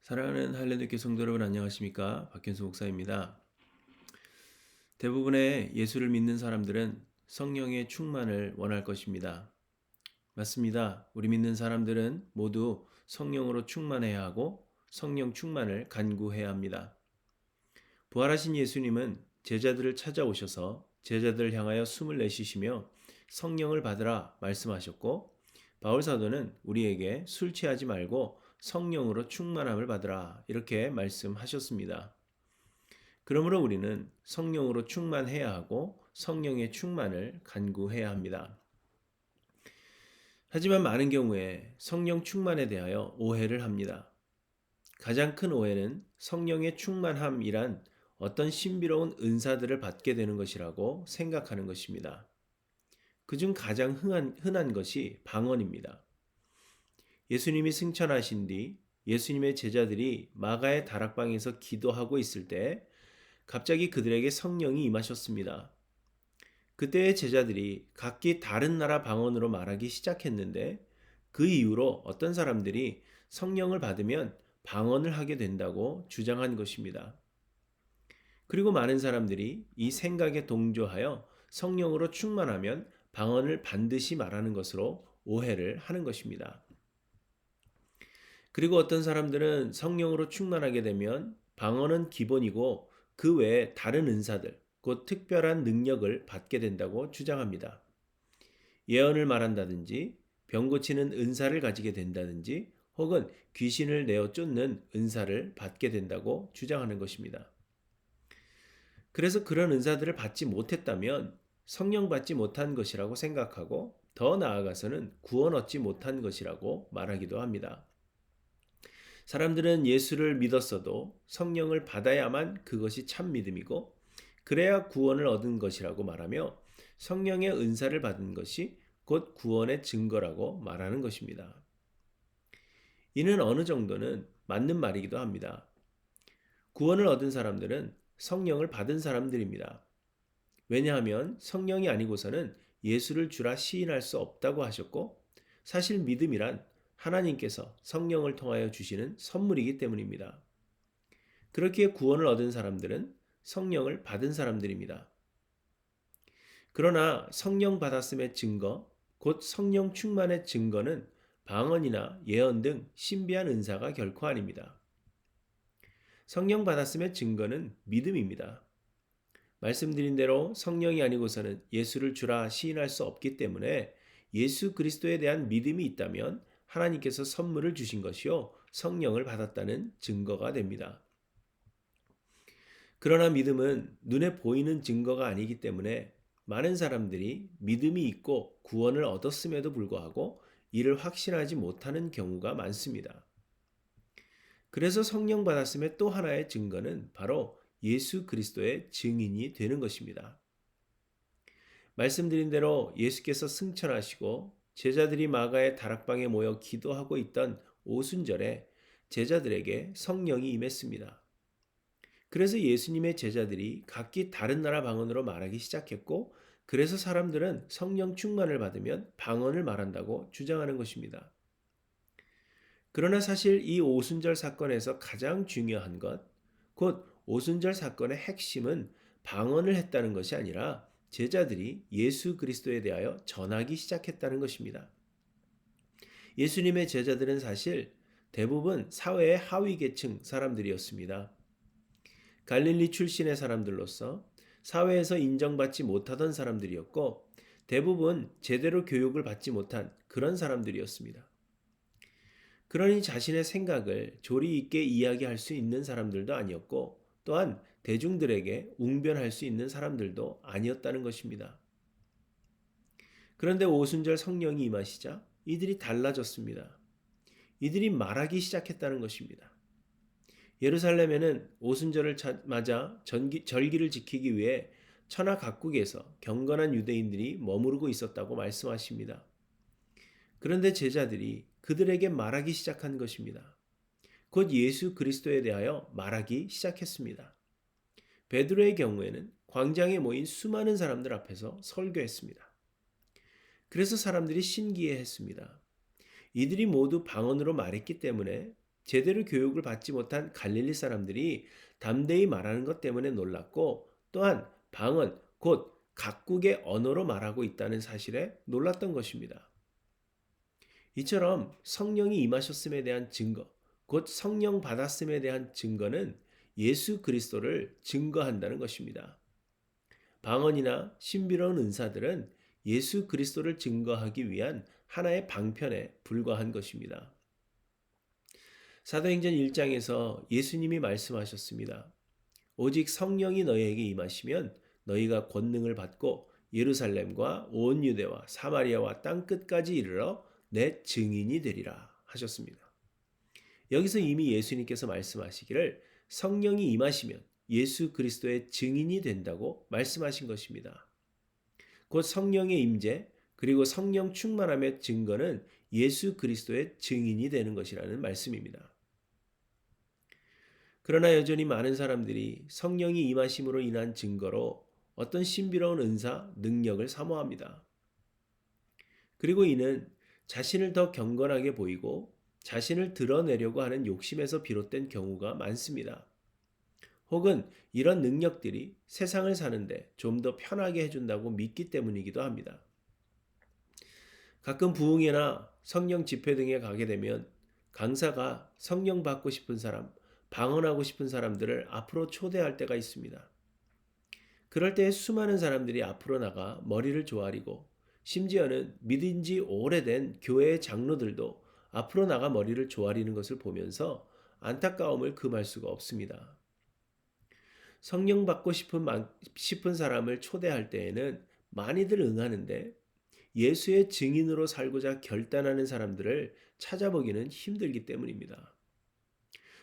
사랑하는 할례교회 성도 여러분 안녕하십니까? 박현수 목사입니다. 대부분의 예수를 믿는 사람들은 성령의 충만을 원할 것입니다. 맞습니다. 우리 믿는 사람들은 모두 성령으로 충만해야 하고 성령 충만을 간구해야 합니다. 부활하신 예수님은 제자들을 찾아오셔서 제자들을 향하여 숨을 내쉬시며 성령을 받으라 말씀하셨고, 바울 사도는 우리에게 술 취하지 말고 성령으로 충만함을 받으라 이렇게 말씀하셨습니다. 그러므로 우리는 성령으로 충만해야 하고 성령의 충만을 간구해야 합니다. 하지만 많은 경우에 성령 충만에 대하여 오해를 합니다. 가장 큰 오해는 성령의 충만함이란 어떤 신비로운 은사들을 받게 되는 것이라고 생각하는 것입니다. 그중 가장 흔한 것이 방언입니다. 예수님이 승천하신 뒤 예수님의 제자들이 마가의 다락방에서 기도하고 있을 때 갑자기 그들에게 성령이 임하셨습니다. 그때의 제자들이 각기 다른 나라 방언으로 말하기 시작했는데, 그 이후로 어떤 사람들이 성령을 받으면 방언을 하게 된다고 주장한 것입니다. 그리고 많은 사람들이 이 생각에 동조하여 성령으로 충만하면 방언을 반드시 말하는 것으로 오해를 하는 것입니다. 그리고 어떤 사람들은 성령으로 충만하게 되면 방언은 기본이고 그 외에 다른 은사들, 곧 특별한 능력을 받게 된다고 주장합니다. 예언을 말한다든지 병 고치는 은사를 가지게 된다든지 혹은 귀신을 내어 쫓는 은사를 받게 된다고 주장하는 것입니다. 그래서 그런 은사들을 받지 못했다면 성령 받지 못한 것이라고 생각하고, 더 나아가서는 구원 얻지 못한 것이라고 말하기도 합니다. 사람들은 예수를 믿었어도 성령을 받아야만 그것이 참 믿음이고 그래야 구원을 얻은 것이라고 말하며, 성령의 은사를 받은 것이 곧 구원의 증거라고 말하는 것입니다. 이는 어느 정도는 맞는 말이기도 합니다. 구원을 얻은 사람들은 성령을 받은 사람들입니다. 왜냐하면 성령이 아니고서는 예수를 주라 시인할 수 없다고 하셨고, 사실 믿음이란 하나님께서 성령을 통하여 주시는 선물이기 때문입니다. 그렇기에 구원을 얻은 사람들은 성령을 받은 사람들입니다. 그러나 성령 받았음의 증거, 곧 성령 충만의 증거는 방언이나 예언 등 신비한 은사가 결코 아닙니다. 성령 받았음의 증거는 믿음입니다. 말씀드린 대로 성령이 아니고서는 예수를 주라 시인할 수 없기 때문에 예수 그리스도에 대한 믿음이 있다면 하나님께서 선물을 주신 것이요 성령을 받았다는 증거가 됩니다. 그러나 믿음은 눈에 보이는 증거가 아니기 때문에 많은 사람들이 믿음이 있고 구원을 얻었음에도 불구하고 이를 확신하지 못하는 경우가 많습니다. 그래서 성령 받았음의 또 하나의 증거는 바로 예수 그리스도의 증인이 되는 것입니다. 말씀드린 대로 예수께서 승천하시고 제자들이 마가의 다락방에 모여 기도하고 있던 오순절에 제자들에게 성령이 임했습니다. 그래서 예수님의 제자들이 각기 다른 나라 방언으로 말하기 시작했고, 그래서 사람들은 성령 충만을 받으면 방언을 말한다고 주장하는 것입니다. 그러나 사실 이 오순절 사건에서 가장 중요한 것, 곧 오순절 사건의 핵심은 방언을 했다는 것이 아니라 제자들이 예수 그리스도에 대하여 전하기 시작했다는 것입니다. 예수님의 제자들은 사실 대부분 사회의 하위 계층 사람들이었습니다. 갈릴리 출신의 사람들로서 사회에서 인정받지 못하던 사람들이었고, 대부분 제대로 교육을 받지 못한 그런 사람들이었습니다. 그러니 자신의 생각을 조리 있게 이야기할 수 있는 사람들도 아니었고, 또한 대중들에게 웅변할 수 있는 사람들도 아니었다는 것입니다. 그런데 오순절 성령이 임하시자 이들이 달라졌습니다. 이들이 말하기 시작했다는 것입니다. 예루살렘에는 오순절을 맞아 절기를 지키기 위해 천하 각국에서 경건한 유대인들이 머무르고 있었다고 말씀하십니다. 그런데 제자들이 그들에게 말하기 시작한 것입니다. 곧 예수 그리스도에 대하여 말하기 시작했습니다. 베드로의 경우에는 광장에 모인 수많은 사람들 앞에서 설교했습니다. 그래서 사람들이 신기해했습니다. 이들이 모두 방언으로 말했기 때문에 제대로 교육을 받지 못한 갈릴리 사람들이 담대히 말하는 것 때문에 놀랐고, 또한 방언, 곧 각국의 언어로 말하고 있다는 사실에 놀랐던 것입니다. 이처럼 성령이 임하셨음에 대한 증거, 곧 성령 받았음에 대한 증거는 예수 그리스도를 증거한다는 것입니다. 방언이나 신비로운 은사들은 예수 그리스도를 증거하기 위한 하나의 방편에 불과한 것입니다. 사도행전 1장에서 예수님이 말씀하셨습니다. 오직 성령이 너희에게 임하시면 너희가 권능을 받고 예루살렘과 온 유대와 사마리아와 땅 끝까지 이르러 내 증인이 되리라 하셨습니다. 여기서 이미 예수님께서 말씀하시기를 성령이 임하시면 예수 그리스도의 증인이 된다고 말씀하신 것입니다. 곧 성령의 임재 그리고 성령 충만함의 증거는 예수 그리스도의 증인이 되는 것이라는 말씀입니다. 그러나 여전히 많은 사람들이 성령이 임하심으로 인한 증거로 어떤 신비로운 은사, 능력을 사모합니다. 그리고 이는 자신을 더 경건하게 보이고 자신을 드러내려고 하는 욕심에서 비롯된 경우가 많습니다. 혹은 이런 능력들이 세상을 사는데 좀 더 편하게 해준다고 믿기 때문이기도 합니다. 가끔 부흥회나 성령 집회 등에 가게 되면 강사가 성령 받고 싶은 사람, 방언하고 싶은 사람들을 앞으로 초대할 때가 있습니다. 그럴 때 수많은 사람들이 앞으로 나가 머리를 조아리고 심지어는 믿은 지 오래된 교회의 장로들도 앞으로 나가 머리를 조아리는 것을 보면서 안타까움을 금할 수가 없습니다. 성령 받고 싶은 사람을 초대할 때에는 많이들 응하는데 예수의 증인으로 살고자 결단하는 사람들을 찾아보기는 힘들기 때문입니다.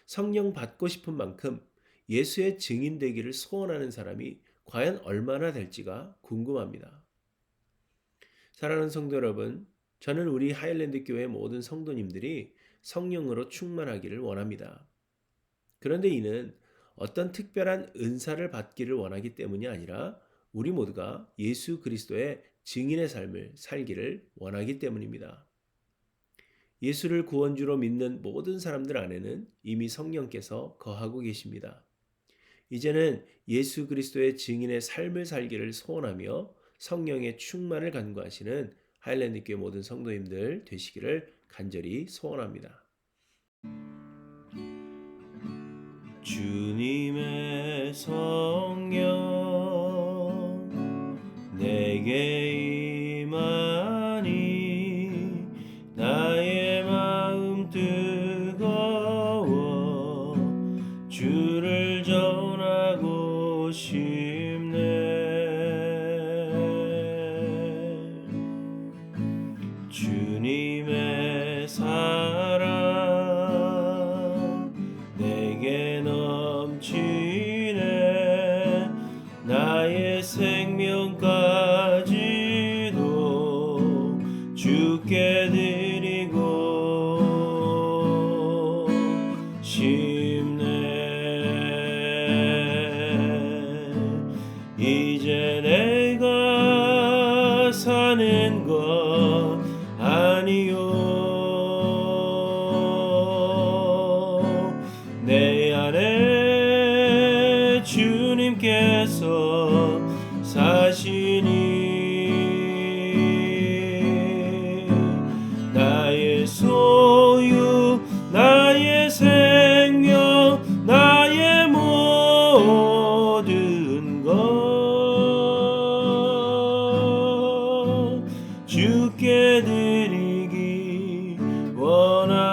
성령 받고 싶은 만큼 예수의 증인 되기를 소원하는 사람이 과연 얼마나 될지가 궁금합니다. 사랑하는 성도 여러분, 저는 우리 하일랜드 교회 모든 성도님들이 성령으로 충만하기를 원합니다. 그런데 이는 어떤 특별한 은사를 받기를 원하기 때문이 아니라 우리 모두가 예수 그리스도의 증인의 삶을 살기를 원하기 때문입니다. 예수를 구원주로 믿는 모든 사람들 안에는 이미 성령께서 거하고 계십니다. 이제는 예수 그리스도의 증인의 삶을 살기를 소원하며 성령의 충만을 간구하시는 하일랜드 교회 모든 성도님들 되시기를 간절히 소원합니다. 주님의 성령 내게 임하니 나의 마음 뜨거워 주를 전하고 싶네. 주님의 사랑 내게 넘치네. 나의 생명까지도 주께 드리고 싶네. 이제 내가 사는 것 아니요 내 안에 주님께서 사시니 나의 소유 나의 생명 나의 모든 것 주께 드리기 원합니다.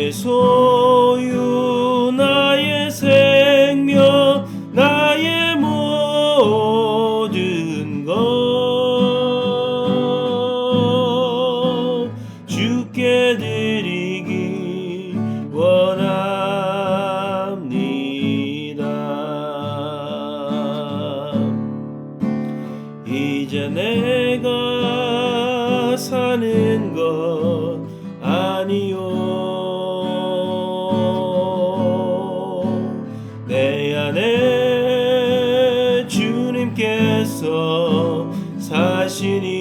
나의 소유 나의 생명 나의 모든 것 주께 드리기 원합니다. 이제 내가 사는 것 아니요 내 안에 주님께서 사시니